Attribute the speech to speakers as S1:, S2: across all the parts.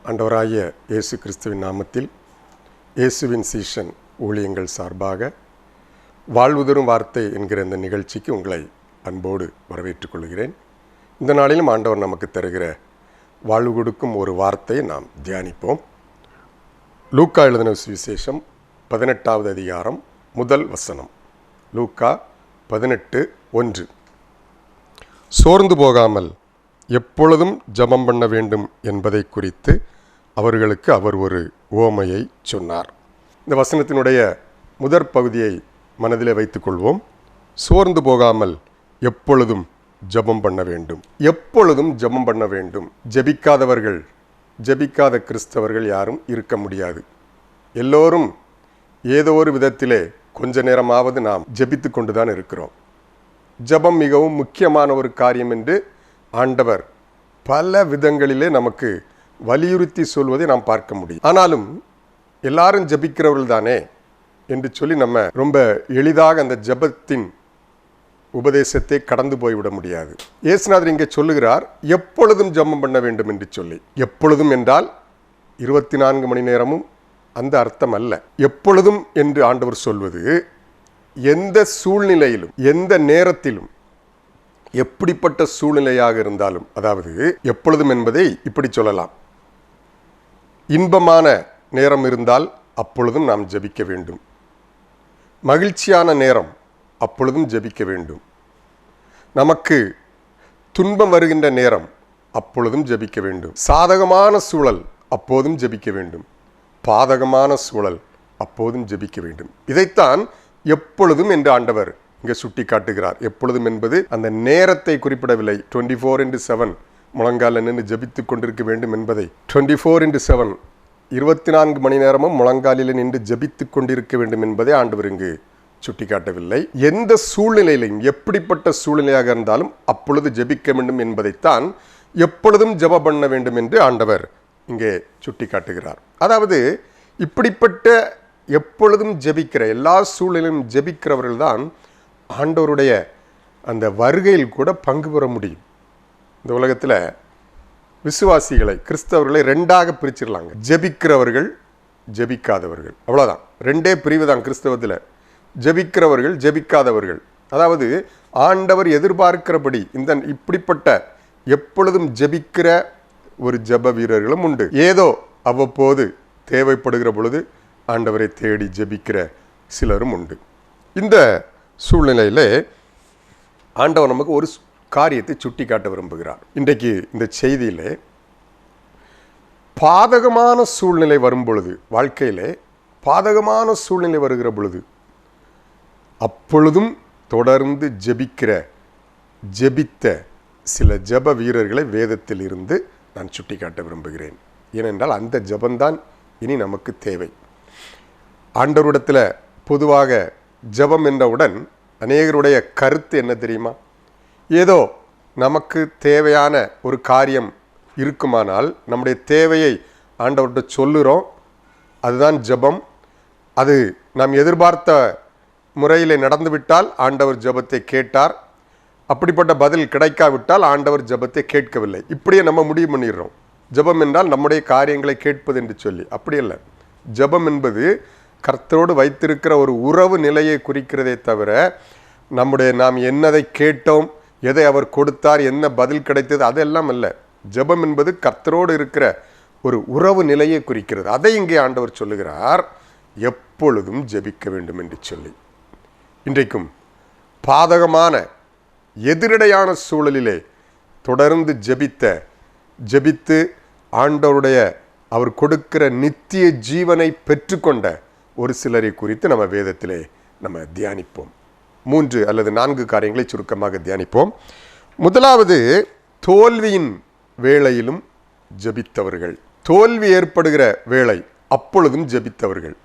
S1: ஆண்டவராகிய இயேசு கிறிஸ்துவின் நாமத்தில் இயேசுவின் சீஷன் ஊழியங்கள் சார்பாக வாழ்வு தரும் வார்த்தை என்கிற இந்த நிகழ்ச்சிக்கு உங்களை அன்போடு வரவேற்றுக் கொள்கிறேன். இந்த நாளிலும் ஆண்டவர் நமக்கு தருகிற வாழ்வு கொடுக்கும் ஒரு வார்த்தையை நாம் தியானிப்போம். லூக்கா எழுதின சுவிசேஷம் 18வது அதிகாரம் முதல் வசனம். லூக்கா 18:1. சோர்ந்து போகாமல் எப்பொழுதும் ஜெபம் பண்ண வேண்டும் என்பதை குறித்து அவர்களுக்கு அவர் ஒரு உவமையை சொன்னார். இந்த வசனத்தினுடைய முதற் பகுதியை மனதிலே வைத்துக் கொள்வோம். சோர்ந்து போகாமல் எப்பொழுதும் ஜெபம் பண்ண வேண்டும். எப்பொழுதும் ஜெபம் பண்ண வேண்டும். ஜெபிக்காத கிறிஸ்தவர்கள் யாரும் இருக்க முடியாது. எல்லோரும் ஏதோ ஒரு விதத்திலே கொஞ்ச நேரமாவது நாம் ஜெபித்து கொண்டுதான் இருக்கிறோம். ஜெபம் மிகவும் முக்கியமான ஒரு காரியம் என்று ஆண்டவர் பல விதங்களிலே நமக்கு வலியுறுத்தி சொல்வதை நாம் பார்க்க முடியும். ஆனாலும் எல்லாரும் ஜெபிக்கிறவர்கள் தானே என்று சொல்லி நம்ம ரொம்ப எளிதாக அந்த ஜெபத்தின் உபதேசத்தை கடந்து போய்விட முடியாது. இயேசுநாதர் இங்கே சொல்லுகிறார், எப்பொழுதும் ஜெபம் பண்ண வேண்டும் என்று சொல்லி. எப்பொழுதும் என்றால் 24 மணி நேரமும் அந்த அர்த்தம் அல்ல. எப்பொழுதும் என்று ஆண்டவர் சொல்வது எந்த சூழ்நிலையிலும் எந்த நேரத்திலும் எப்படிப்பட்ட சூழ்நிலையாக இருந்தாலும், அதாவது எப்பொழுதும் என்பதை இப்படி சொல்லலாம். இன்பமான நேரம் இருந்தால் அப்பொழுதும் நாம் ஜெபிக்க வேண்டும். மகிழ்ச்சியான நேரம் அப்பொழுதும் ஜெபிக்க வேண்டும். நமக்கு துன்பம் வருகின்ற நேரம் அப்பொழுதும் ஜெபிக்க வேண்டும். சாதகமான சூழல் அப்போதும் ஜெபிக்க வேண்டும். பாதகமான சூழல் அப்போதும் ஜெபிக்க வேண்டும். இதைத்தான் எப்பொழுதும் என்று ஆண்டவர் இங்கே சுட்டி காட்டுகிறார். எப்பொழுதும் என்பது அந்த நேரத்தை குறிப்பிடவில்லை. 24/7 முழங்கால நின்று ஜெபித்து கொண்டிருக்க வேண்டும் என்பதை 24/7 24 மணி நேரமும் முழங்காலில் நின்று ஜெபித்து கொண்டிருக்க வேண்டும் என்பதை ஆண்டவர் இங்கு சுட்டி காட்டவில்லை. எந்த சூழ்நிலையிலும் எப்படிப்பட்ட சூழ்நிலையாக இருந்தாலும் அப்பொழுது ஜெபிக்க வேண்டும் என்பதைத்தான் எப்பொழுதும் ஜெபம் பண்ண வேண்டும் என்று ஆண்டவர் இங்கே சுட்டி காட்டுகிறார். அதாவது இப்படிப்பட்ட எப்பொழுதும் ஜெபிக்கிற, எல்லா சூழ்நிலையும் ஜெபிக்கிறவர்கள் தான் ஆண்டவருடைய அந்த வருகையில் கூட பங்கு பெற முடியும். இந்த உலகத்தில் விசுவாசிகளை, கிறிஸ்தவர்களை ரெண்டாக பிரிச்சிடலாங்க. ஜெபிக்கிறவர்கள், ஜெபிக்காதவர்கள், அவ்வளோதான். ரெண்டே பிரிவு தான் கிறிஸ்தவத்தில். ஜெபிக்கிறவர்கள், ஜெபிக்காதவர்கள். அதாவது ஆண்டவர் எதிர்பார்க்கிறபடி இந்த இப்படிப்பட்ட எப்பொழுதும் ஜெபிக்கிற ஒரு ஜெப வீரர்களும் உண்டு. ஏதோ அவ்வப்போது தேவைப்படுகிற பொழுது ஆண்டவரை தேடி ஜெபிக்கிற சிலரும் உண்டு. இந்த சூழ்நிலையிலே ஆண்டவர் நமக்கு ஒரு காரியத்தை சுட்டி காட்ட விரும்புகிறார். இன்றைக்கு இந்த செய்தியிலே பாதகமான சூழ்நிலை வரும் பொழுது, வாழ்க்கையிலே பாதகமான சூழ்நிலை வருகிற பொழுது அப்பொழுதும் தொடர்ந்து ஜெபித்த சில ஜெப வீரர்களை வேதத்தில் இருந்து நான் சுட்டி காட்ட விரும்புகிறேன். ஏனென்றால் அந்த ஜெபந்தான் இனி நமக்கு தேவை. ஆண்டவரிடத்தில் பொதுவாக ஜெபம் என்றவுடன் அநேகருடைய கருத்து என்ன தெரியுமா? ஏதோ நமக்கு தேவையான ஒரு காரியம் இருக்குமானால் நம்முடைய தேவையை ஆண்டவர்கிட்ட சொல்லுகிறோம், அதுதான் ஜெபம். அது நாம் எதிர்பார்த்த முறையில் நடந்துவிட்டால் ஆண்டவர் ஜெபத்தை கேட்டார், அப்படிப்பட்ட பதில் கிடைக்காவிட்டால் ஆண்டவர் ஜெபத்தை கேட்கவில்லை. இப்படியே நம்ம முடிவு பண்ணிடுறோம். ஜெபம் என்றால் நம்முடைய காரியங்களை கேட்பது என்று சொல்லி. அப்படி அல்ல. ஜெபம் என்பது கர்த்தரோடு வைத்திருக்கிற ஒரு உறவு நிலையை குறிக்கிறதே தவிர நாம் என்னதை கேட்டோம், எதை அவர் கொடுத்தார், என்ன பதில் கிடைத்தது, அதெல்லாம் அல்ல. ஜெபம் என்பது கர்த்தரோடு இருக்கிற ஒரு உறவு நிலையை குறிக்கிறது. அதை இங்கே ஆண்டவர் சொல்லுகிறார், எப்பொழுதும் ஜெபிக்க வேண்டும் என்று சொல்லி. இன்றைக்கும் பாதகமான எதிரடையான சூழலிலே தொடர்ந்து ஜெபித்து ஆண்டவருடைய அவர் கொடுக்கிற நித்திய ஜீவனை பெற்றுக்கொண்ட ஒரு சிலரை குறித்து நம்ம வேதத்திலே நம்ம தியானிப்போம். 3 அல்லது 4 காரியங்களை சுருக்கமாக தியானிப்போம். முதலாவது, தோல்வியின் வேளையிலும் ஜெபித்தவர்கள். தோல்வி ஏற்படுகிற வேளை அப்பொழுதும் ஜெபித்தவர்கள்.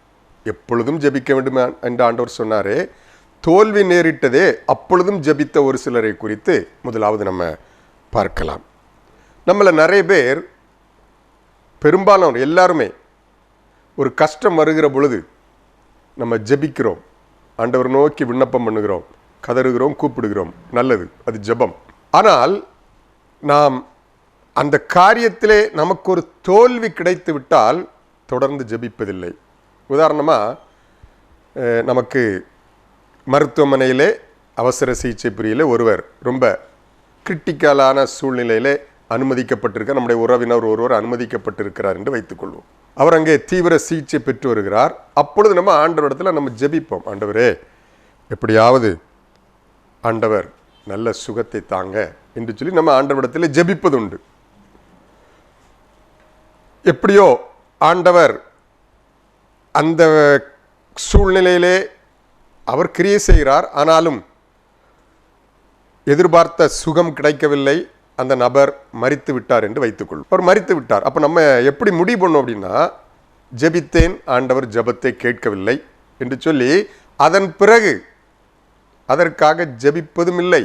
S1: எப்பொழுதும் ஜெபிக்க வேண்டும் என்று ஆண்டவர் சொன்னாரே, தோல்வி நேரிட்டதே அப்பொழுதும் ஜெபித்த ஒரு சிலரை குறித்து முதலாவது நம்ம பார்க்கலாம். நம்மள நிறைய பேர், பெரும்பாலானோர் எல்லாருமே ஒரு கஷ்டம் வருகிற பொழுது நம்ம ஜெபிக்கிறோம், ஆண்டவர் நோக்கி விண்ணப்பம் பண்ணுகிறோம், கதறுகிறோம், கூப்பிடுகிறோம். நல்லது, அது ஜெபம். ஆனால் நாம் அந்த காரியத்திலே நமக்கு ஒரு தோல்வி கிடைத்து விட்டால் தொடர்ந்து ஜெபிப்பதில்லை. உதாரணமாக, நமக்கு மருத்துவமனையிலே அவசர சிகிச்சை பிரிவில் ஒருவர் ரொம்ப கிரிட்டிக்கலான சூழ்நிலையிலே அனுமதிக்கப்பட்டிருக்கார், நம்முடைய உறவினர் ஒருவர் அனுமதிக்கப்பட்டிருக்கிறார் என்று வைத்துக்கொள்வோம். அவர் அங்கே தீவிர சிகிச்சை பெற்று வருகிறார். அப்பொழுது நம்ம ஆண்டவரிடத்தில் நம்ம ஜெபிப்போம், ஆண்டவரே எப்படியாவது ஆண்டவர் நல்ல சுகத்தை தாங்க என்று சொல்லி நம்ம ஆண்டவரிடத்தில் ஜெபிப்பது உண்டு. எப்படியோ ஆண்டவர் அந்த சூழ்நிலையிலே அவர் கிரியை செய்கிறார். ஆனாலும் எதிர்பார்த்த சுகம் கிடைக்கவில்லை. அந்த நபர் மரித்து விட்டார் என்று வைத்துக்கொள்ளும். அவர் மரித்து விட்டார். அப்போ நம்ம எப்படி முடிவு பண்ணோம் அப்படின்னா, ஜெபித்தேன், ஆண்டவர் ஜெபத்தை கேட்கவில்லை என்று சொல்லி அதன் பிறகு அதற்காக ஜெபிப்பதும் இல்லை.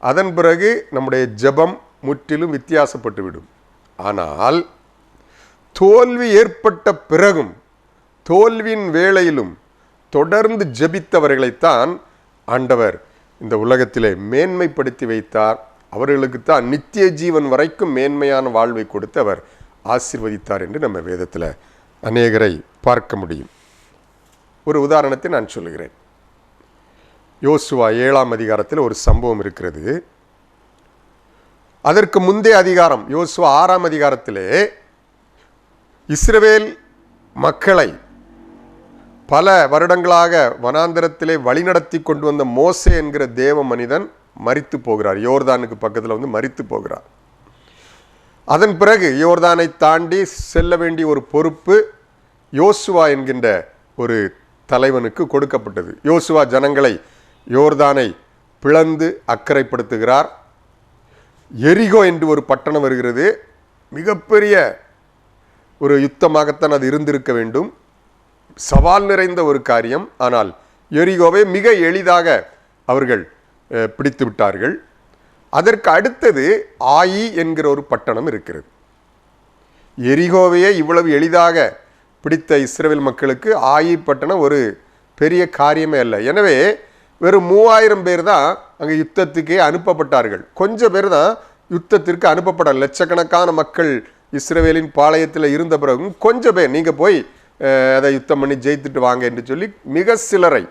S1: அதன் பிறகு நம்முடைய ஜெபம் முற்றிலும் வித்தியாசப்பட்டுவிடும். ஆனால் தோல்வி ஏற்பட்ட பிறகும் தோல்வியின் வேளையிலும் தொடர்ந்து ஜெபித்தவர்களைத்தான் ஆண்டவர் இந்த உலகத்திலே மேன்மைப்படுத்தி வைத்தார். அவர்களுக்குத்தான் நித்திய ஜீவன் வரைக்கும் மேன்மையான வாழ்வை கொடுத்து அவர் ஆசீர்வதித்தார் என்று நம்ம வேதத்தில் அநேகரை பார்க்க முடியும். ஒரு உதாரணத்தை நான் சொல்லுகிறேன். யோசுவா 7ஆம் அதிகாரத்தில் ஒரு சம்பவம் இருக்கிறது. அதற்கு முந்தைய அதிகாரம் யோசுவா 6ஆம் அதிகாரத்திலே இஸ்ரவேல் மக்களை பல வருடங்களாக வனாந்தரத்திலே வழிநடத்தி கொண்டு வந்த மோசே என்கிற தேவ மனிதன் மரித்து போகிறார். யோர்தானுக்கு பக்கத்தில் மரித்து போகிறார். அதன் பிறகு யோர்தானை தாண்டி செல்ல வேண்டிய ஒரு பொறுப்பு யோசுவா என்கின்ற ஒரு தலைவனுக்கு கொடுக்கப்பட்டது. யோசுவா ஜனங்களை யோர்தானை பிளந்து அக்கறைப்படுத்துகிறார். எரிகோ என்று ஒரு பட்டணம் வருகிறது. மிகப்பெரிய ஒரு யுத்தமாகத்தான் அது இருந்திருக்க வேண்டும். சவால் நிறைந்த ஒரு காரியம். ஆனால் எரிகோவை மிக எளிதாக அவர்கள் பிடித்து விட்டார்கள். அதற்கு அடுத்தது ஆயி என்கிற ஒரு பட்டணம் இருக்கிறது. எரிகோவையே இவ்வளவு எளிதாக பிடித்த இஸ்ரவேல் மக்களுக்கு ஆயி பட்டணம் ஒரு பெரிய காரியமே அல்ல. எனவே வெறும் 3000 பேர் தான் அங்கே யுத்தத்துக்கே அனுப்பப்பட்டார்கள். கொஞ்சம் பேர் தான் யுத்தத்திற்கு அனுப்பப்பட. லட்சக்கணக்கான மக்கள் இஸ்ரவேலின் பாளையத்தில் இருந்த பிறகும் கொஞ்சம் பேர் நீங்கள் போய் அதை யுத்தம் பண்ணி ஜெயித்துட்டு வாங்க என்று சொல்லி மிக சிலரை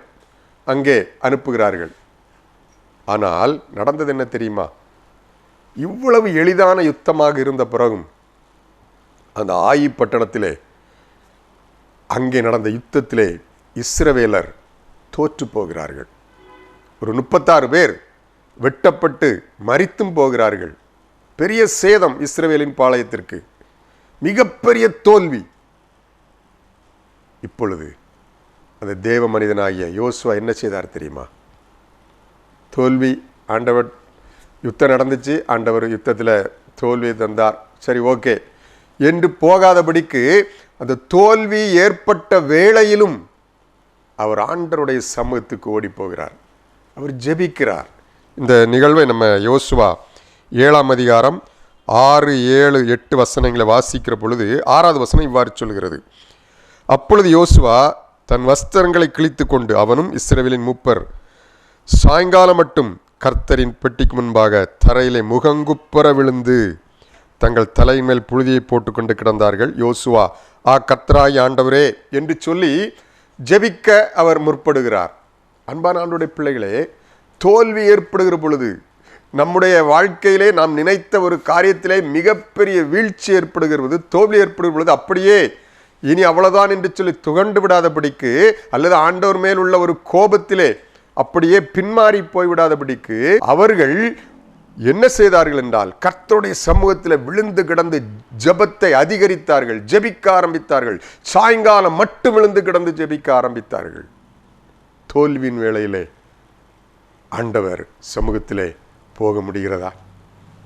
S1: அங்கே அனுப்புகிறார்கள். ஆனால் நடந்தது என்ன தெரியுமா? இவ்வளவு எளிதான யுத்தமாக இருந்த பிறகும் அந்த ஆயி பட்டணத்திலே அங்கே நடந்த யுத்தத்திலே இஸ்ரவேலர் தோற்று போகிறார்கள். ஒரு 36 பேர் வெட்டப்பட்டு மரித்தும் போகிறார்கள். பெரிய சேதம் இஸ்ரவேலின் பாளையத்திற்கு, மிகப்பெரிய தோல்வி. இப்பொழுது அந்த தேவ மனிதனாகிய யோசுவா என்ன செய்தார் தெரியுமா? தோல்வி, ஆண்டவர் யுத்தம் நடந்துச்சு, ஆண்டவர் யுத்தத்தில் தோல்வியை தந்தார், சரி ஓகே என்று போகாதபடிக்கு அந்த தோல்வி ஏற்பட்ட வேளையிலும் அவர் ஆண்டவருடைய சமூகத்துக்கு ஓடி போகிறார். அவர் ஜெபிக்கிறார். இந்த நிகழ்வை நம்ம யோசுவா 7ஆம் அதிகாரம் 6, 7, 8 வசனங்களை வாசிக்கிற பொழுது 6வது வசனம் இவ்வாறு சொல்கிறது: அப்பொழுது யோசுவா தன் வஸ்திரங்களை கிழித்து கொண்டு அவனும் இஸ்ரவேலின் மூப்பர் சாயங்காலம் மட்டும் கர்த்தரின் பெட்டிக்கு முன்பாக தரையிலே முகங்குப்புற விழுந்து தங்கள் தலையின் மேல் புழுதியை போட்டுக்கொண்டு கிடந்தார்கள். யோசுவா, கர்த்தராகிய ஆண்டவரே என்று சொல்லி ஜெபிக்க அவர் முற்படுகிறார். அன்பான ஆண்டவருடைய பிள்ளைகளே, தோல்வி ஏற்படுகிற பொழுது, நம்முடைய வாழ்க்கையிலே நாம் நினைத்த ஒரு காரியத்திலே மிகப்பெரிய வீழ்ச்சி ஏற்படுகிறது, தோல்வி ஏற்படுகிற பொழுது அப்படியே இனி அவ்வளவுதான் என்று சொல்லி துகண்டு விடாதபடிக்கு, அல்லது ஆண்டவர் மேல் உள்ள ஒரு கோபத்திலே அப்படியே பின்மாறி போய்விடாதபடிக்கு அவர்கள் என்ன செய்தார்கள் என்றால், கர்த்தருடைய சமூகத்தில் விழுந்து கிடந்து ஜெபத்தை அதிகரித்தார்கள், ஜெபிக்க ஆரம்பித்தார்கள். சாயங்காலம் மட்டும் விழுந்து கிடந்து ஜெபிக்க ஆரம்பித்தார்கள். தோல்வியின் வேளையிலே ஆண்டவர் சமூகத்திலே போக முடிகிறதா?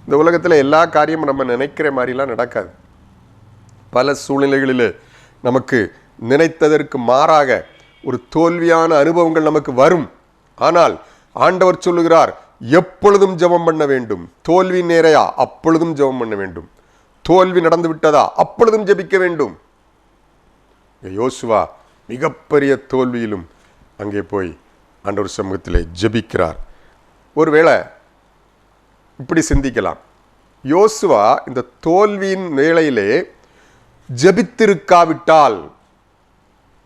S1: இந்த உலகத்தில் எல்லா காரியமும் நம்ம நினைக்கிற மாதிரிலாம் நடக்காது. பல சூழ்நிலைகளிலே நமக்கு நினைத்ததற்கு மாறாக ஒரு தோல்வியான அனுபவங்கள் நமக்கு வரும். ஆனால் ஆண்டவர் சொல்லுகிறார், எப்பொழுதும் ஜெபம் பண்ண வேண்டும். தோல்வி நேரையா? அப்பொழுதும் ஜெபம் பண்ண வேண்டும். தோல்வி நடந்து விட்டதா? அப்பொழுதும் ஜெபிக்க வேண்டும். யோசுவா மிகப்பெரிய தோல்வியிலும் அங்கே போய் ஆண்டவர் சமூகத்திலே ஜெபிக்கிறார். ஒருவேளை இப்படி சிந்திக்கலாம், யோசுவா இந்த தோல்வியின் வேளையிலே ஜெபித்திருக்காவிட்டால்,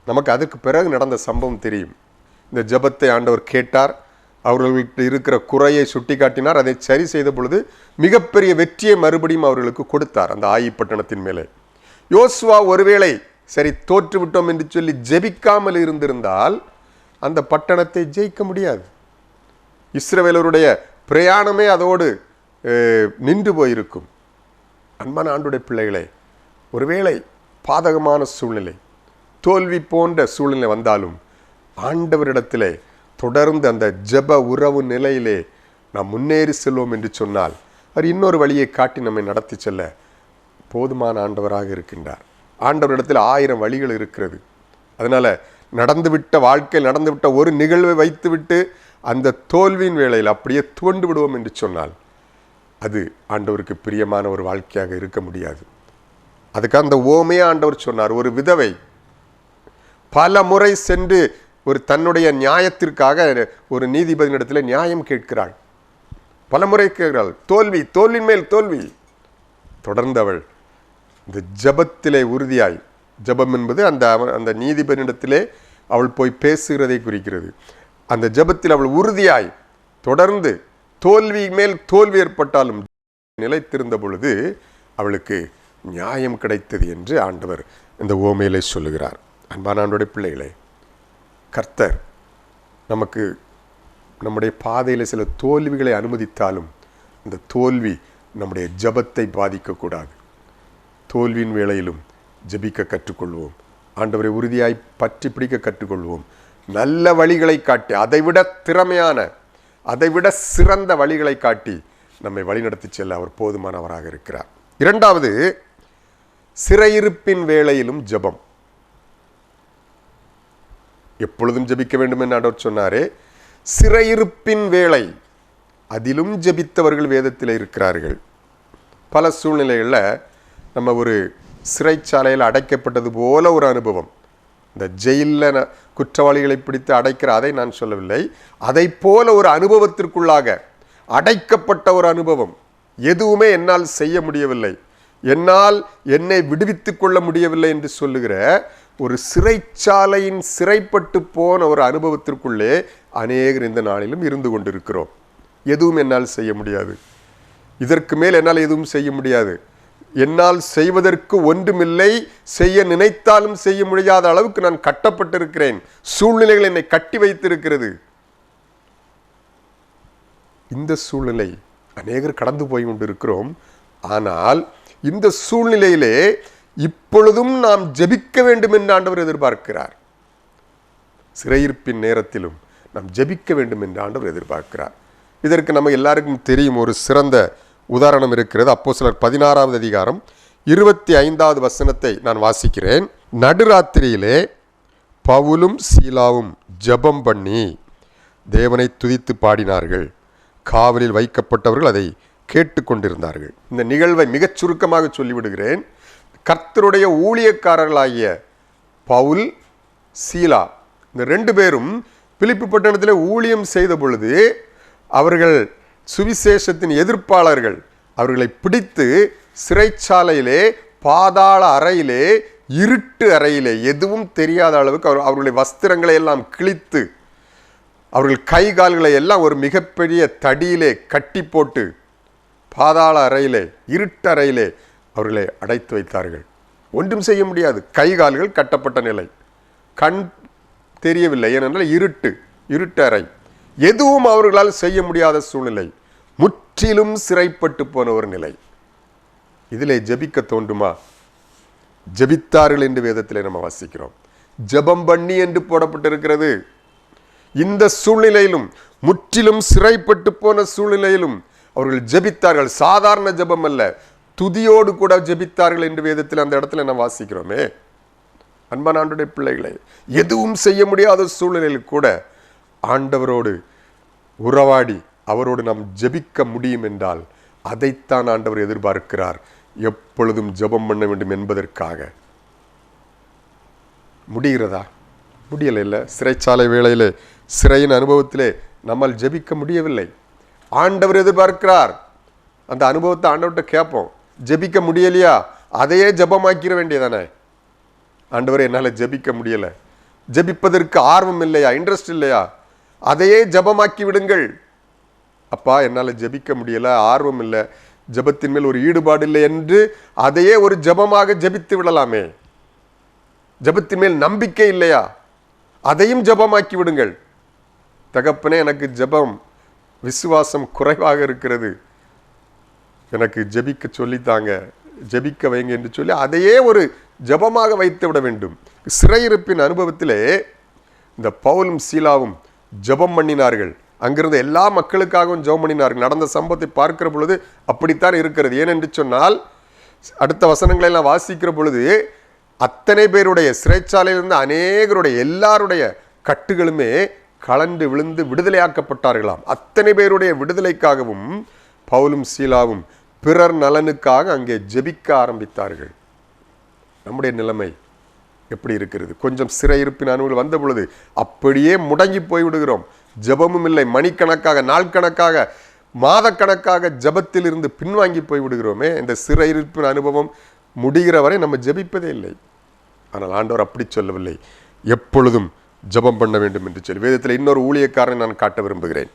S1: நமக்கு அதற்கு பிறகு நடந்த சம்பவம் தெரியும். இந்த ஜெபத்தை ஆண்டவர் கேட்டார், அவர்களுக்கு இருக்கிற குறையை சுட்டி காட்டினார், அதை சரி செய்த பொழுது மிகப்பெரிய வெற்றியை மறுபடியும் அவர்களுக்கு கொடுத்தார் அந்த ஆயி பட்டணத்தின் மேலே. யோசுவா ஒருவேளை சரி தோற்றுவிட்டோம் என்று சொல்லி ஜெபிக்காமல் இருந்திருந்தால் அந்த பட்டணத்தை ஜெயிக்க முடியாது. இஸ்ரவேலருடைய பிரயாணமே அதோடு நின்று போயிருக்கும். அன்பான ஆண்டுடைய பிள்ளைகளே, ஒருவேளை பாதகமான சூழ்நிலை, தோல்வி போன்ற சூழ்நிலை வந்தாலும் ஆண்டவரிடத்திலே தொடர்ந்து அந்த ஜெப உறவு நிலையிலே நாம் முன்னேறி செல்வோம் என்று சொன்னால் அவர் இன்னொரு வழியை காட்டி நம்மை நடத்தி செல்ல போதுமான ஆண்டவராக இருக்கின்றார். ஆண்டவரிடத்தில் 1000 வழிகள் இருக்கிறது. அதனால் நடந்துவிட்ட வாழ்க்கையில் நடந்துவிட்ட ஒரு நிகழ்வை வைத்துவிட்டு அந்த தோல்வியின் வேளையில் அப்படியே துவண்டு விடுவோம் என்று சொன்னால் அது ஆண்டவருக்கு பிரியமான ஒரு வாழ்க்கையாக இருக்க முடியாது. அதுக்கு அந்த ஓமையை ஆண்டவர் சொன்னார். ஒரு விதவை பல முறை சென்று ஒரு தன்னுடைய நியாயத்திற்காக ஒரு நீதிபதியிடத்தில் நியாயம் கேட்கிறாள். பல முறை கேட்கிறாள். தோல்வி, தோல்வியின் மேல் தோல்வி. தொடர்ந்து அவள் இந்த ஜெபத்திலே உறுதியாய், ஜெபம் என்பது அந்த நீதிபதியிடத்திலே அவள் போய் பேசுகிறதை குறிக்கிறது. அந்த ஜெபத்தில் அவள் உறுதியாய் தொடர்ந்து தோல்வி மேல் தோல்வி ஏற்பட்டாலும் நிலைத்திருந்த பொழுது அவளுக்கு நியாயம் கிடைத்தது என்று ஆண்டவர் இந்த ஓமையிலே சொல்லுகிறார். அன்பான ஆண்டவருடைய பிள்ளைகளே, கர்த்தர் நமக்கு நம்முடைய பாதையில் சில தோல்விகளை அனுமதித்தாலும் அந்த தோல்வி நம்முடைய ஜெபத்தை பாதிக்கக்கூடாது. தோல்வியின் வேளையிலும் ஜெபிக்க கற்றுக்கொள்வோம். ஆண்டவரை உறுதியாய் பற்றி பிடிக்க கற்றுக்கொள்வோம். நல்ல வழிகளை காட்டி, அதைவிட திறமையான, அதைவிட சிறந்த வழிகளை காட்டி நம்மை வழிநடத்தி செல்ல அவர் போதுமானவராக இருக்கிறார். இரண்டாவது, சிறையிருப்பின் வேளையிலும் ஜெபம். எப்பொழுதும் ஜெபிக்க வேண்டும் என்று ஆண்டவர் சொன்னாரே, சிறையிருப்பின் வேளை அதிலும் ஜெபித்தவர்கள் வேதத்தில் இருக்கிறார்கள். பல சூழ்நிலைகளில் நம்ம ஒரு சிறைச்சாலையில் அடைக்கப்பட்டது போல ஒரு அனுபவம். இந்த ஜெயிலில் குற்றவாளிகளை பிடித்து அடைக்கிற அதை நான் சொல்லவில்லை. அதை போல ஒரு அனுபவத்திற்குள்ளாக அடைக்கப்பட்ட ஒரு அனுபவம். எதுவுமே என்னால் செய்ய முடியவில்லை, என்னால் என்னை விடுவித்து கொள்ள முடியவில்லை என்று சொல்லுகிற ஒரு சிறைச்சாலையின் சிறைப்பட்டு போன ஒரு அனுபவத்திற்குள்ளே அநேகர் இந்த நாளிலும் இருந்து கொண்டிருக்கிறோம். எதுவும் என்னால் செய்ய முடியாது, இதற்கு மேல் என்னால் எதுவும் செய்ய முடியாது, என்னால் செய்வதற்கு ஒன்றுமில்லை, செய்ய நினைத்தாலும் செய்ய முடியாத அளவுக்கு நான் கட்டப்பட்டிருக்கிறேன், சூழ்நிலைகள் என்னை கட்டி வைத்திருக்கிறது. இந்த சூழ்நிலை அநேகர் கடந்து போய் கொண்டிருக்கிறோம். ஆனால் இந்த சூழ்நிலையிலே இப்பொழுதும் நாம் ஜெபிக்க வேண்டும் என்று ஆண்டவர் எதிர்பார்க்கிறார். சிறையிருப்பின் நேரத்திலும் நாம் ஜெபிக்க வேண்டும் என்று ஆண்டவர் எதிர்பார்க்கிறார். இதற்கு நம்ம எல்லாருக்கும் தெரியும் ஒரு சிறந்த உதாரணம் இருக்கிறது. அப்போஸ்தலர் 16வது அதிகாரம் 25வது வசனத்தை நான் வாசிக்கிறேன். நடுராத்திரியிலே பவுலும் சீலாவும் ஜெபம் பண்ணி தேவனை துதித்து பாடினார்கள். காவலில் வைக்கப்பட்டவர்கள் அதை கேட்டுக்கொண்டிருந்தார்கள். இந்த நிகழ்வை மிகச் சுருக்கமாக சொல்லிவிடுகிறேன். கர்த்தருடைய ஊழியக்காரர்களாகிய பவுல், சீலா, இந்த 2 பேரும் பிலிப்பி பட்டணத்திலே ஊழியம் செய்த பொழுது அவர்கள் சுவிசேஷத்தின் எதிர்ப்பாளர்கள் அவர்களை பிடித்து சிறைச்சாலையிலே, பாதாள அறையிலே, இருட்டு அறையிலே, எதுவும் தெரியாத அளவுக்கு அவர்களுடைய வஸ்திரங்களை எல்லாம் கிழித்து அவர்கள் கை கால்களை எல்லாம் ஒரு மிகப்பெரிய தடியிலே கட்டி போட்டு பாதாள அறையிலே, இருட்டறையிலே அவர்களை அடைத்து வைத்தார்கள். ஒன்றும் செய்ய முடியாது. கை கால்கள் கட்டப்பட்ட நிலை, கண் தெரியவில்லை, ஏனென்றால் இருட்டு அறை, எதுவும் அவர்களால் செய்ய முடியாத சூழ்நிலை, முற்றிலும் சிறைப்பட்டு போன ஒரு நிலை. இதிலே ஜெபிக்க தோன்றுமா? ஜெபித்தார்கள் என்று வேதத்திலே நம்ம வாசிக்கிறோம். ஜெபம் பண்ணி என்று போடப்பட்டிருக்கிறது. இந்த சூழ்நிலையிலும், முற்றிலும் சிறைப்பட்டு போன சூழ்நிலையிலும் அவர்கள் ஜெபித்தார்கள். சாதாரண ஜெபம் அல்ல, துதியோடு கூட ஜெபித்தார்கள் என்று வேதத்தில் அந்த இடத்துல நம்ம வாசிக்கிறோமே. அன்பான ஆண்டவருடைய பிள்ளைகளை, எதுவும் செய்ய முடியாத சூழ்நிலையில் கூட ஆண்டவரோடு உறவாடி அவரோடு நாம் ஜெபிக்க முடியும் என்றால் அதைத்தான் ஆண்டவர் எதிர்பார்க்கிறார். எப்பொழுதும் ஜெபம் பண்ண வேண்டும் என்பதற்காக. முடிகிறதா? முடியலை. இல்லை, சிறைச்சாலை வேளையிலே, சிறையின் அனுபவத்திலே நம்மால் ஜெபிக்க முடியவில்லை. ஆண்டவர் எதிர்பார்க்கிறார். அந்த அனுபவத்தை ஆண்டவர்கிட்ட கேட்போம். ஜெபிக்க முடியலையா, அதையே ஜெபமாக்கிற வேண்டியதானே. ஆண்டவரே என்னால் ஜெபிக்க முடியலை, ஜெபிப்பதற்கு ஆர்வம் இல்லையா, இன்ட்ரெஸ்ட் இல்லையா, அதையே ஜெபமாக்கி விடுங்கள். அப்பா என்னால் ஜெபிக்க முடியலை, ஆர்வம் இல்லை, ஜெபத்தின் மேல் ஒரு ஈடுபாடு இல்லை என்று அதையே ஒரு ஜெபமாக ஜெபித்து விடலாமே. ஜெபத்தின் மேல் நம்பிக்கை இல்லையா, அதையும் ஜெபமாக்கி விடுங்கள். தகப்பனே எனக்கு ஜெபம் விசுவாசம் குறைவாக இருக்கிறது, எனக்கு ஜெபிக்க சொல்லித்தாங்க, ஜெபிக்க வைங்க என்று சொல்லி அதையே ஒரு ஜெபமாக வைத்து விட வேண்டும். சிறையிருப்பின் அனுபவத்திலே இந்த பவுலும் சீலாவும் ஜெபம் பண்ணினார்கள். அங்கிருந்த எல்லா மக்களுக்காகவும் ஜெபம் பண்ணினார்கள். நடந்த சம்பவத்தை பார்க்கிற பொழுது அப்படித்தான் இருக்கிறது. ஏனென்று சொன்னால் அடுத்த வசனங்களை எல்லாம் வாசிக்கிற பொழுது அத்தனை பேருடைய சிறைச்சாலையிலிருந்து அநேகருடைய எல்லாருடைய கட்டுகளுமே கலண்டு விழுந்து விடுதலையாக்கப்பட்டார்களாம். அத்தனை பேருடைய விடுதலைக்காகவும் பவுலும் சீலாவும் பிறர் நலனுக்காக அங்கே ஜெபிக்க ஆரம்பித்தார்கள். நம்முடைய நிலைமை எப்படி இருக்கிறது? கொஞ்சம் சிறையிருப்பின் அனுபவம் வந்த பொழுது அப்படியே முடங்கி போய்விடுகிறோம். ஜெபமும் இல்லை, மணிக்கணக்காக, நாள் கணக்காக, மாதக்கணக்காக ஜெபத்தில் இருந்து பின்வாங்கி போய்விடுகிறோமே. இந்த சிறையிருப்பின் அனுபவம் முடிகிற வரை நம்ம ஜெபிப்பதே இல்லை. ஆனால் ஆண்டவர் அப்படி சொல்லவில்லை, எப்பொழுதும் ஜெபம் பண்ண வேண்டும் என்று சொல்லி வேதத்தில் இன்னொரு ஊழியக்காரனை நான் காட்ட விரும்புகிறேன்.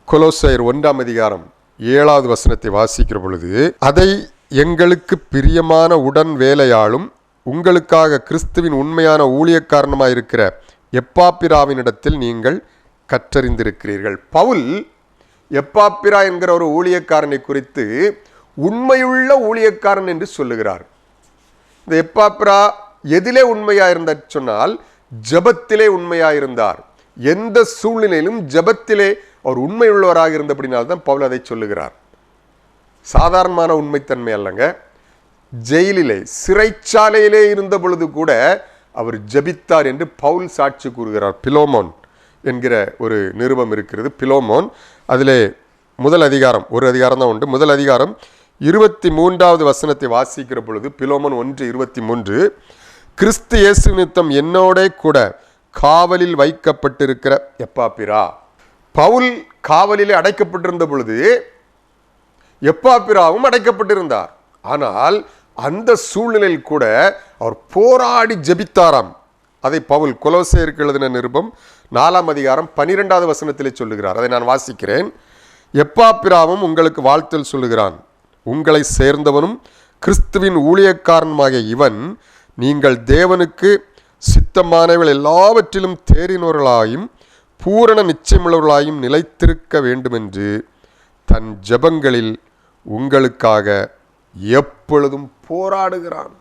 S1: கொலோசையர் 1 வசனத்தை வாசிக்கிற பொழுது, அதை எங்களுக்கு பிரியமான உடன் வேலையாளும் உங்களுக்காக கிறிஸ்துவின் உண்மையான ஊழியக்காரனமாயிருக்கிற எப்பாப்பிராவினிடத்தில் நீங்கள் கற்றறிந்திருக்கிறீர்கள். பவுல் எப்பாப்பிரா என்கிற ஒரு ஊழியக்காரனை குறித்து உண்மையுள்ள ஊழியக்காரன் என்று சொல்லுகிறார். இந்த எப்பாப்பிரா எதிலே உண்மையாயிருந்தார் சொன்னால் ஜெபத்திலே உண்மையாயிருந்தார். எந்த சூழ்நிலையிலும் ஜெபத்திலே அவர் உண்மையுள்ளவராக இருந்தபடினால்தான் பவுல் அதை சொல்லுகிறார். சாதாரணமான உண்மைத்தன்மை அல்லங்க. ஜெயிலிலே சிறைச்சாலையிலே இருந்த பொழுது கூட அவர் ஜெபித்தார் என்று பவுல் சாட்சி கூறுகிறார். பிலோமோன் என்கிற ஒரு நிருபம் இருக்கிறது. பிலோமோன் அதிலே முதல் அதிகாரம், ஒரு அதிகாரம் தான் உண்டு. முதல் அதிகாரம் 23 வசனத்தை வாசிக்கிற பொழுது பிலோமோன் 1:23, கிறிஸ்து இயேசு நிமித்தம் என்னோட கூட காவலில் வைக்கப்பட்டிருக்கிற எப்பாப்பிரா. பவுல் காவலிலே அடைக்கப்பட்டிருந்த பொழுது எப்பாப்பிராவும் அடைக்கப்பட்டிருந்தார். ஆனால் அந்த சூழ்நிலையில் கூட அவர் போராடி ஜெபித்தாராம். அதை பவுல் கொலோசையருக்கு எழுதின நிருபம் 4 அதிகாரம் 12 வசனத்திலே சொல்லுகிறார். அதை நான் வாசிக்கிறேன். எப்பாப்பிராவும் உங்களுக்கு வாழ்த்தல் சொல்லுகிறான். உங்களை சேர்ந்தவனும் கிறிஸ்துவின் ஊழியக்காரனுமாகிய இவன் நீங்கள் தேவனுக்கு சித்தமானவர்கள் எல்லாவற்றிலும் தேறினவர்களாயும் பூரண நிச்சயமுள்ளவர்களாயும் நிலைத்திருக்க வேண்டுமென்று தன் ஜெபங்களில் உங்களுக்காக எப்பொழுதும் போராடுகிறான்.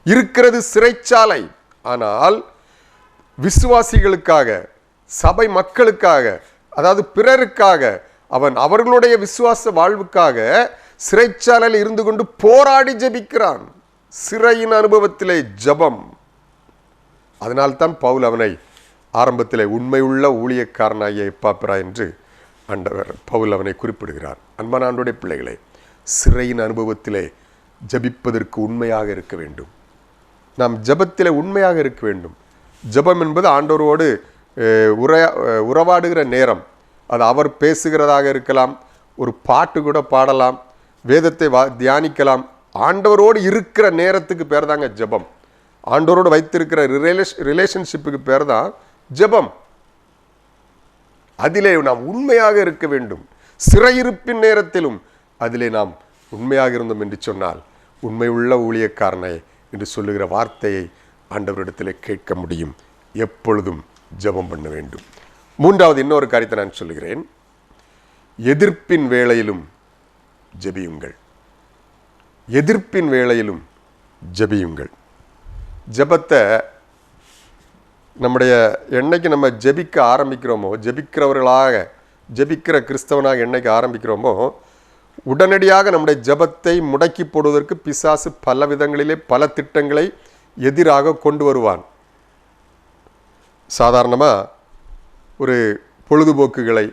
S1: இருக்கிறது சிறைச்சாலை, ஆனால் விசுவாசிகளுக்காக, சபை மக்களுக்காக, அதாவது பிறருக்காக, அவன் அவர்களுடைய விசுவாச வாழ்வுக்காக சிறைச்சாலையில் இருந்து கொண்டு போராடி ஜெபிக்கிறான். சிறையின் அனுபவத்திலே ஜெபம். அதனால்தான் பவுல் அவனை ஆரம்பத்திலே உண்மையுள்ள ஊழியக்காரனாகிய எப்பாப்பிரா என்று பவுல் அவனை குறிப்பிடுகிறார். அன்பான ஆண்டவருடைய பிள்ளைகளே, சிறையின் அனுபவத்திலே ஜெபிப்பதற்கு உண்மையாக இருக்க வேண்டும். நாம் ஜெபத்திலே உண்மையாக இருக்க வேண்டும். ஜெபம் என்பது ஆண்டவரோடு உறவாடுகிற நேரம். அது அவர் பேசுகிறதாக இருக்கலாம், ஒரு பாட்டு கூட பாடலாம், வேதத்தை தியானிக்கலாம். ஆண்டவரோடு இருக்கிற நேரத்துக்கு பேர் தாங்க ஜெபம். ஆண்டவரோடு வைத்திருக்கிற ரிலேஷன்ஷிப்புக்கு பேர் தான் ஜெபம். அதிலே நாம் உண்மையாக இருக்க வேண்டும். சிறையிருப்பின் நேரத்திலும் அதிலே நாம் உண்மையாக இருந்தோம் என்று சொன்னால் உண்மையுள்ள ஊழியக்காரனை என்று சொல்லுகிற வார்த்தையை ஆண்டவரிடத்தில் கேட்க முடியும். எப்பொழுதும் ஜெபம் பண்ண வேண்டும். 3வது இன்னொரு காரியத்தை நான் சொல்லுகிறேன். எதிர்ப்பின் வேளையிலும் ஜெபியுங்கள். எதிர்ப்பின் வேளையிலும் ஜெபியுங்கள். ஜெபத்தை நம்முடைய என்னைக்கு நம்ம ஜெபிக்க ஆரம்பிக்கிறோமோ, ஜெபிக்கிற கிறிஸ்தவனாக என்னைக்கு ஆரம்பிக்கிறோமோ, உடனடியாக நம்முடைய ஜெபத்தை முடக்கி போடுவதற்கு பிசாசு பல விதங்களிலே பல திட்டங்களை எதிராக கொண்டு வருவான். சாதாரணமாக ஒரு பொழுதுபோக்குகளை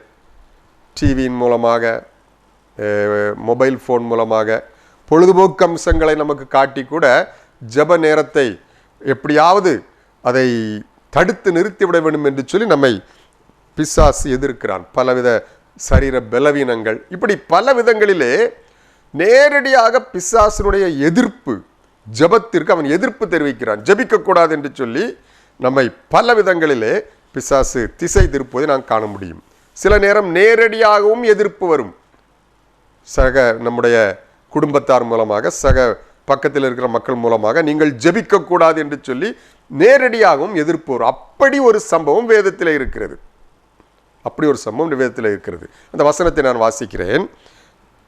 S1: டிவியின் மூலமாக, மொபைல் ஃபோன் மூலமாக பொழுதுபோக்கு அம்சங்களை நமக்கு காட்டி கூட ஜெப நேரத்தை எப்படியாவது அதை தடுத்து நிறுத்திவிட வேண்டும் என்று சொல்லி நம்மை பிசாசு எதிர்க்கிறான். பலவித சரீர பலவீனங்கள், இப்படி பல விதங்களிலே நேரடியாக பிசாசனுடைய எதிர்ப்பு, ஜெபத்திற்கு அவன் எதிர்ப்பு தெரிவிக்கிறான். ஜெபிக்கக்கூடாது என்று சொல்லி நம்மை பல விதங்களிலே பிசாசு திசை திருப்புவதை நாம் காண முடியும். சில நேரம் நேரடியாகவும் எதிர்ப்பு வரும். நம்முடைய குடும்பத்தார் மூலமாக, பக்கத்தில் இருக்கிற மக்கள் மூலமாக நீங்கள் ஜெபிக்கக்கூடாது என்று சொல்லி நேரடியாகவும் எதிர்ப்பு வரும். அப்படி ஒரு சம்பவம் வேதத்தில் இருக்கிறது. அந்த வசனத்தை நான் வாசிக்கிறேன்.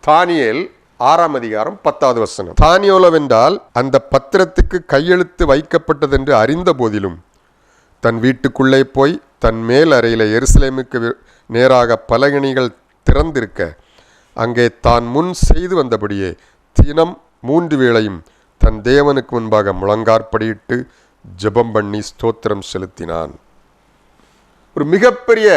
S1: தானியேல் 6ஆம் அதிகாரம் 10வது வசனம். தானியோலவென்றால் அந்த பத்திரத்துக்கு கையெழுத்து வைக்கப்பட்டதென்று அறிந்த போதிலும் தன் வீட்டுக்குள்ளே போய் தன் மேல் அறையில் எருசலேமுக்கு நேராக பலகணிகள் திறந்திருக்க அங்கே தான் முன் செய்து வந்தபடியே தினம் 3 வேளையும் தன் தேவனுக்கு முன்பாக முழங்காற்படியிட்டு ஜெபம் பண்ணி ஸ்தோத்திரம் செலுத்தினான். ஒரு மிகப்பெரிய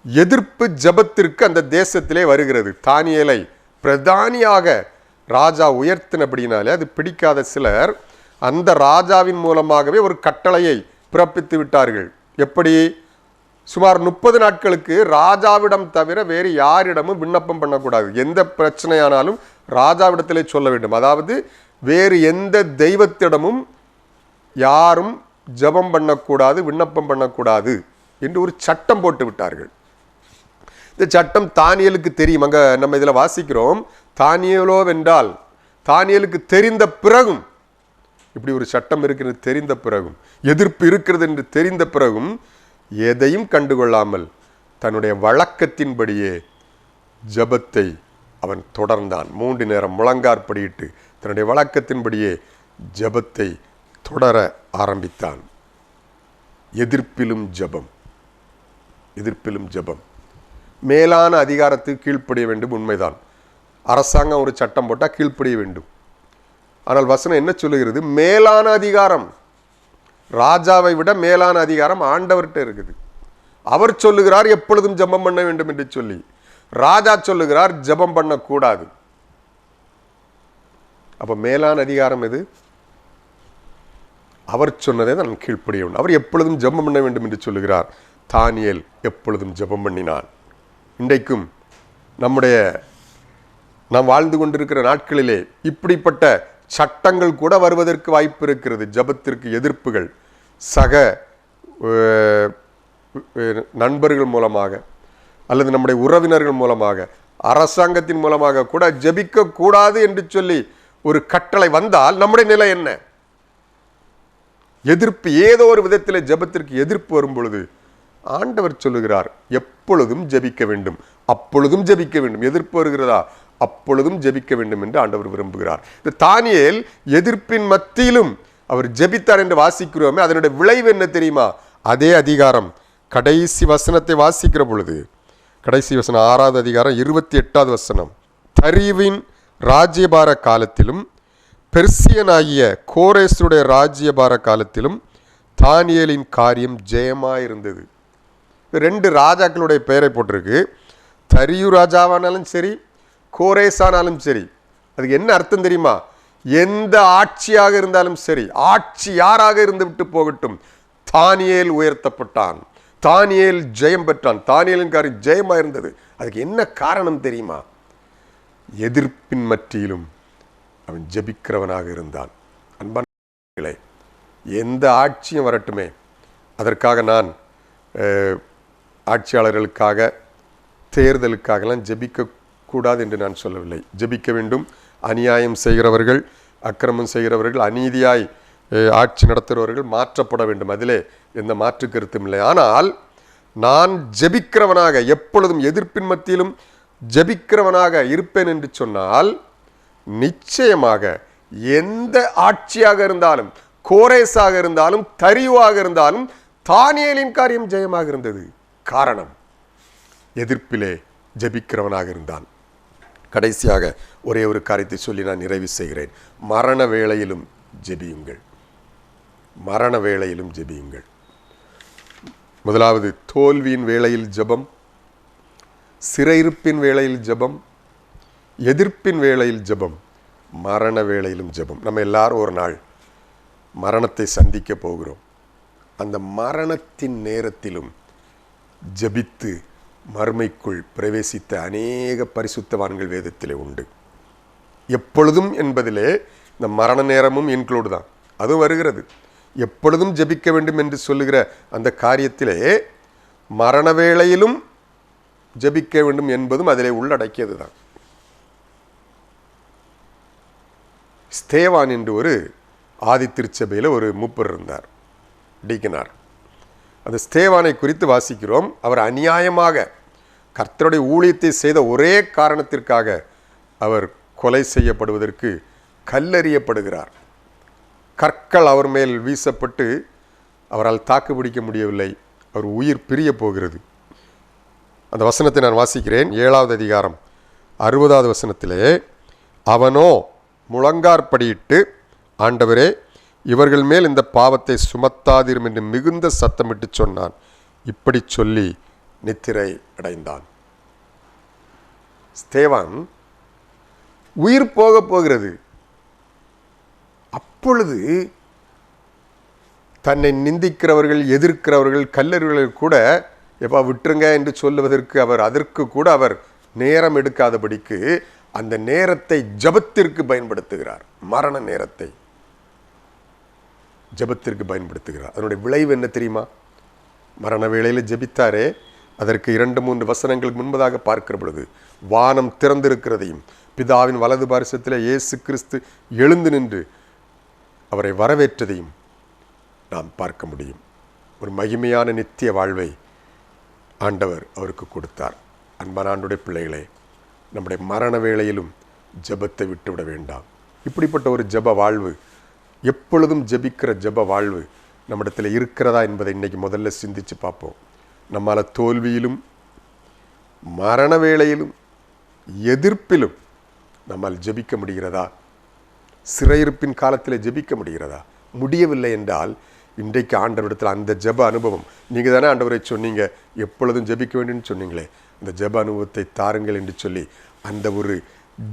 S1: எதிர்ப்பு ஜெபத்திற்கு அந்த தேசத்திலே வருகிறது. தானியேலை பிரதானியாக ராஜா உயர்த்தினபடினாலே அது பிடிக்காத சிலர் அந்த ராஜாவின் மூலமாகவே ஒரு கட்டளையை பிறப்பித்து விட்டார்கள். எப்படி? சுமார் 30 நாட்களுக்கு ராஜாவிடம் தவிர வேறு யாரிடமும் விண்ணப்பம் பண்ணக்கூடாது. எந்த பிரச்சனையானாலும் ராஜாவிடத்திலே சொல்ல வேண்டும். அதாவது வேறு எந்த தெய்வத்திடமும் யாரும் ஜெபம் பண்ணக்கூடாது, விண்ணப்பம் பண்ணக்கூடாது என்று ஒரு சட்டம் போட்டு விட்டார்கள். இந்த சட்டம் தானியேலுக்கு தெரியும். அங்கே நம்ம இதில் வாசிக்கிறோம், தானியேலோவென்றால் தானியேலுக்கு தெரிந்த பிறகும், இப்படி ஒரு சட்டம் இருக்கிறது தெரிந்த பிறகும், எதிர்ப்பு இருக்கிறது என்று தெரிந்த பிறகும் எதையும் கண்டுகொள்ளாமல் தன்னுடைய வழக்கத்தின்படியே ஜெபத்தை அவன் தொடர்ந்தான். 3 நேரம் முழங்காற்படியிட்டு தன்னுடைய வழக்கத்தின்படியே ஜெபத்தை தொடர ஆரம்பித்தான். எதிர்ப்பிலும் ஜெபம். மேலான அதிகாரத்துக்கு கீழ்ப்படிய வேண்டும், உண்மைதான். அரசாங்கம் ஒரு சட்டம் போட்டால் கீழ்ப்படிய வேண்டும். ஆனால் வசனம் என்ன சொல்லுகிறது? மேலான அதிகாரம், ராஜாவை விட மேலான அதிகாரம் ஆண்டவர்கிட்ட இருக்குது. அவர் சொல்லுகிறார் எப்பொழுதும் ஜெபம் பண்ண வேண்டும் என்று சொல்லி, ராஜா சொல்லுகிறார் ஜெபம் பண்ணக்கூடாது. அப்ப மேலான அதிகாரம் எது? அவர் சொன்னதை நான் கீழ்ப்படிய வேண்டும். அவர் எப்பொழுதும் ஜெபம் பண்ண வேண்டும் என்று சொல்லுகிறார். தானியேல் எப்பொழுதும் ஜெபம் பண்ணினான். இன்றைக்கும் நாம் வாழ்ந்து கொண்டிருக்கிற நாட்களிலே இப்படிப்பட்ட சட்டங்கள் கூட வருவதற்கு வாய்ப்பு இருக்கிறது. ஜெபத்திற்கு எதிர்ப்புகள் சக நண்பர்கள் மூலமாக அல்லது நம்முடைய உறவினர்கள் மூலமாக, அரசாங்கத்தின் மூலமாக கூட ஜெபிக்க கூடாது என்று சொல்லி ஒரு கட்டளை வந்தால் நம்முடைய நிலை என்ன? எதிர்ப்பு, ஏதோ ஒரு விதத்தில் ஜெபத்திற்கு எதிர்ப்பு வரும் பொழுது ஆண்டவர் சொல்லுகிறார் எப்பொழுதும் ஜெபிக்க வேண்டும், அப்பொழுதும் ஜெபிக்க வேண்டும். எதிர்ப்பு வருகிறதா? அப்பொழுதும் ஜெபிக்க வேண்டும் என்று ஆண்டவர் விரும்புகிறார். இந்த தானியேல் எதிர்ப்பின் மத்தியிலும் அவர் ஜெபித்தார் என்று வாசிக்கிறோமே, அதனுடைய விளைவு என்ன தெரியுமா? அதே அதிகாரம் கடைசி வசனத்தை வாசிக்கிற பொழுது, கடைசி வசனம் 6வது அதிகாரம் 28வது வசனம். தரிவின் ராஜ்யபார காலத்திலும் பெர்சியனாகிய கோரேசுடைய ராஜ்யபார காலத்திலும் தானியேலின் காரியம் ஜெயமாயிருந்தது. 2 ராஜாக்களுடைய பெயரை போட்டிருக்கு. தரியு ராஜாவானாலும் சரி, கோரேசானாலும் சரி. அதுக்கு என்ன அர்த்தம் தெரியுமா? எந்த ஆட்சியாக இருந்தாலும் சரி, ஆட்சி யாராக இருந்து விட்டு போகட்டும், தானியேல் உயர்த்தப்பட்டான், தானியேல் ஜெயம் பெற்றான், தானியேலின் காரியம் ஜெயமா இருந்தது. அதுக்கு என்ன காரணம் தெரியுமா? எதிர்ப்பின் மத்தியிலும் அவன் ஜெபிக்கிறவனாக இருந்தான். அன்பான, எந்த ஆட்சியும் வரட்டுமே, அதற்காக நான் ஆட்சியாளர்களுக்காக தேர்தலுக்காகலாம் ஜெபிக்க கூடாது என்று நான் சொல்லவில்லை. ஜெபிக்க வேண்டும். அநியாயம் செய்கிறவர்கள், அக்கிரமம் செய்கிறவர்கள், அநீதியாய் ஆட்சி நடத்துகிறவர்கள் மாற்றப்பட வேண்டும். அதிலே எந்த மாற்று கருத்தும் இல்லை. ஆனால் நான் ஜெபிக்கிறவனாக, எப்பொழுதும் எதிர்ப்பின் மத்தியிலும் ஜெபிக்கிறவனாக இருப்பேன் என்று சொன்னால், நிச்சயமாக எந்த ஆட்சியாக இருந்தாலும், கோரேசாக இருந்தாலும், தரியுவாக இருந்தாலும், தானியேலின் காரியம் ஜெயமாக இருந்தது. காரணம், எதிர்ப்பிலே ஜெபிக்கிறவனாக இருந்தான். கடைசியாக ஒரே ஒரு காரியத்தை சொல்லி நான் நிறைவு செய்கிறேன். மரண வேளையிலும் ஜெபியுங்கள். மரண வேளையிலும் ஜெபியுங்கள். முதலாவது, தோல்வியின் வேளையில் ஜெபம், சிறையிருப்பின் வேளையில் ஜெபம், எதிர்ப்பின் வேளையில் ஜெபம், மரண வேளையிலும் ஜெபம். நம்ம எல்லாரும் ஒரு நாள் மரணத்தை சந்திக்க போகிறோம். அந்த மரணத்தின் நேரத்திலும் ஜெபித்து மறுமைக்குள் பிரவேசித்த அநேக பரிசுத்தவான்கள் வேதத்திலே உண்டு. எப்பொழுதும் என்பதிலே இந்த மரண நேரமும் இன்க்ளூடு தான், அதுவும் வருகிறது. எப்பொழுதும் ஜெபிக்க வேண்டும் என்று சொல்லுகிற அந்த காரியத்திலே மரண வேளையிலும் ஜெபிக்க வேண்டும் என்பதும் அதிலே உள்ளடக்கியது தான். ஸ்தேவான் என்று ஒரு ஆதி திருச்சபையில் ஒரு மூப்பர் இருந்தார், டீக்கனார். அந்த ஸ்தேவானை குறித்து வாசிக்கிறோம். அவர் அநியாயமாக கர்த்தருடைய ஊழியத்தை செய்த ஒரே காரணத்திற்காக அவர் கொலை செய்யப்படுவதற்கு கல்லெறியப்படுகிறார். கற்கள் அவர் மேல் வீசப்பட்டு அவரால் தாக்கு பிடிக்க முடியவில்லை. அவர் உயிர் பிரிய போகிறது. அந்த வசனத்தை நான் வாசிக்கிறேன். 7வது அதிகாரம் 60வது வசனத்திலே, அவனோ முழங்கார்படியிட்டு, ஆண்டவரே, இவர்கள் மேல் இந்த பாவத்தை சுமத்தாதிரும் என்று மிகுந்த சத்தமிட்டு சொன்னான். இப்படி சொல்லி நித்திரை அடைந்தான். ஸ்தேவான் உயிர் போக போகிறது. அப்பொழுது தன்னை நிந்திக்கிறவர்கள், எதிர்க்கிறவர்கள், கல்லறிவர்கள் கூட எப்பா விட்டுருங்க என்று சொல்லுவதற்கு அதற்கு கூட அவர் நேரம் எடுக்காதபடிக்கு அந்த நேரத்தை ஜெபத்திற்கு பயன்படுத்துகிறார். மரண நேரத்தை ஜெபத்திற்கு பயன்படுத்துகிறார். அதனுடைய விளைவு என்ன தெரியுமா? மரண வேளையில் ஜெபித்தாரே, அதற்கு 2-3 வசனங்களுக்கு முன்பதாக பார்க்கிற பொழுது வானம் திறந்திருக்கிறதையும் பிதாவின் வலது பாரிசத்தில் இயேசு கிறிஸ்து எழுந்து நின்று அவரை வரவேற்றதையும் நாம் பார்க்க முடியும். ஒரு மகிமையான நித்திய வாழ்வை ஆண்டவர் அவருக்கு கொடுத்தார். அன்பான ஆண்டுடைய பிள்ளைகளே, நம்முடைய மரண வேளையிலும் ஜெபத்தை விட்டுவிட வேண்டாம். இப்படிப்பட்ட ஒரு ஜெப வாழ்வு, எப்பொழுதும் ஜெபிக்கிற ஜெப வாழ்வு நம்மிடத்தில் இருக்கிறதா என்பதை இன்றைக்கி முதல்ல சிந்தித்து பார்ப்போம். நம்மால் தோல்வியிலும் மரண வேளையிலும் எதிர்ப்பிலும் நம்மால் ஜெபிக்க முடிகிறதா? சிறையிருப்பின் காலத்தில் ஜெபிக்க முடிகிறதா? முடியவில்லை என்றால் இன்றைக்கு ஆண்டவரிடத்தில் அந்த ஜெப அனுபவம், நீங்கள் தானே ஆண்டவரை சொன்னீங்க எப்பொழுதும் ஜெபிக்க வேண்டும்னு சொன்னீங்களே, அந்த ஜெப அனுபவத்தை தாருங்கள் என்று சொல்லி அந்த ஒரு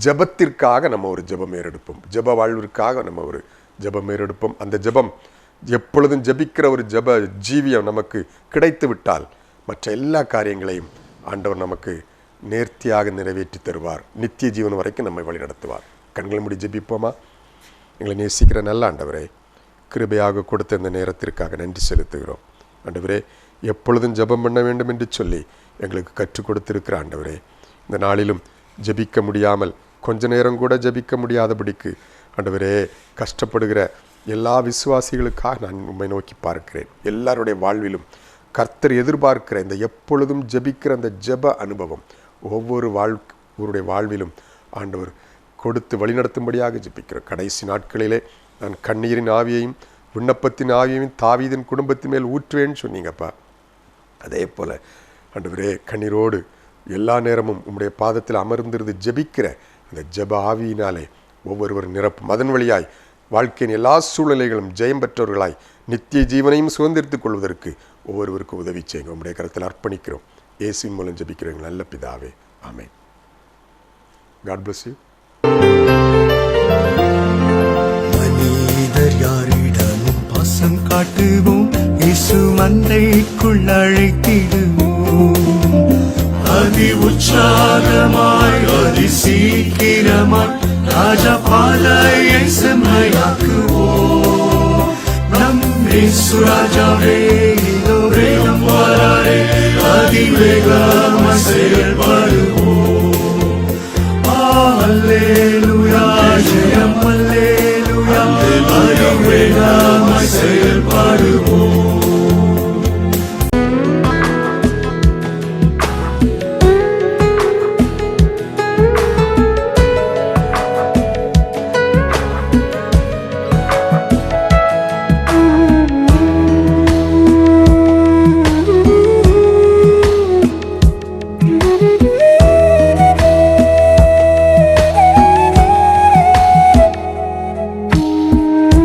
S1: ஜெபத்திற்காக நம்ம ஒரு ஜெபம் ஏறெடுப்போம். ஜெப வாழ்விற்காக நம்ம ஒரு ஜெபம் ஏறெடுப்போம். அந்த ஜெபம் எப்பொழுதும் ஜெபிக்கிற ஒரு ஜெப ஜீவியம் நமக்கு கிடைத்து விட்டால் மற்ற எல்லா காரியங்களையும் ஆண்டவர் நமக்கு நேர்த்தியாக நிறைவேற்றி தருவார். நித்திய ஜீவன் வரைக்கும் நம்மை வழி நடத்துவார். கண்களை மூடி ஜெபிப்போமா? எங்களை நேசிக்கிற நல்ல ஆண்டவரே, கிருபையாக கொடுத்த இந்த நேரத்திற்காக நன்றி செலுத்துகிறோம். ஆண்டவரே, எப்பொழுதும் ஜெபம் பண்ண வேண்டும் என்று சொல்லி எங்களுக்கு கற்றுக் கொடுத்திருக்கிற ஆண்டவரே, இந்த நாளிலும் ஜெபிக்க முடியாமல் கொஞ்ச நேரம் கூட ஜெபிக்க முடியாதபடிக்கு ஆண்டவரே கஷ்டப்படுகிற எல்லா விசுவாசிகளுக்காக நான் உம்மை நோக்கி பார்க்கிறேன். எல்லாருடைய வாழ்விலும் கர்த்தர் எதிர்பார்க்கிற இந்த எப்பொழுதும் ஜெபிக்கிற அந்த ஜெப அனுபவம் ஒவ்வொருவருடைய வாழ்விலும் ஆண்டவர் கொடுத்து வழிநடத்தும்படியாக ஜெபிக்கிறோம். கடைசி நாட்களிலே நான் கண்ணீரின் ஆவியையும் விண்ணப்பத்தின் ஆவியையும் தாவீதின் குடும்பத்தின் மேல் ஊற்றுவேன்னு சொன்னீங்கப்பா. அதே போல் ஆண்டவரே, கண்ணீரோடு எல்லா நேரமும் உம்முடைய பாதத்தில் அமர்ந்திருந்து ஜெபிக்கிற அந்த ஜெப ஆவியினாலே ஒவ்வொருவர் நிரப்பும். அதன் வழியாய் வாழ்க்கையின் எல்லா சூழ்நிலைகளும் ஜெயம் பெற்றவர்களாய் நித்திய ஜீவனையும் சுதந்திரித்துக் கொள்வதற்கு ஒவ்வொருவருக்கும் உதவி செய்யுங்க. உம்முடைய கருத்தில் அர்ப்பணிக்கிறோம். இயேசுவின் மூலம் ஜெபிக்கிறோம் நல்ல பிதாவே, ஆமென். God bless you.
S2: மனிதர் யாரிடமும் பாசம் காட்டுவோம், இயேசு மந்தைக்குள் அழைத்திடுவோம். அதி உற்சாகமாய் அதி சீக்கிரமாய் ராஜா பாதையை செம்மையாக்குவோம். நம் இயேசு ராஜாவே இதோ வேகம் வராரே, அதிவேகமாய் செயல்படுவோம். அல்லேலூயா, ஜெயம் அல்லேலூயா, அதிவேகமாய்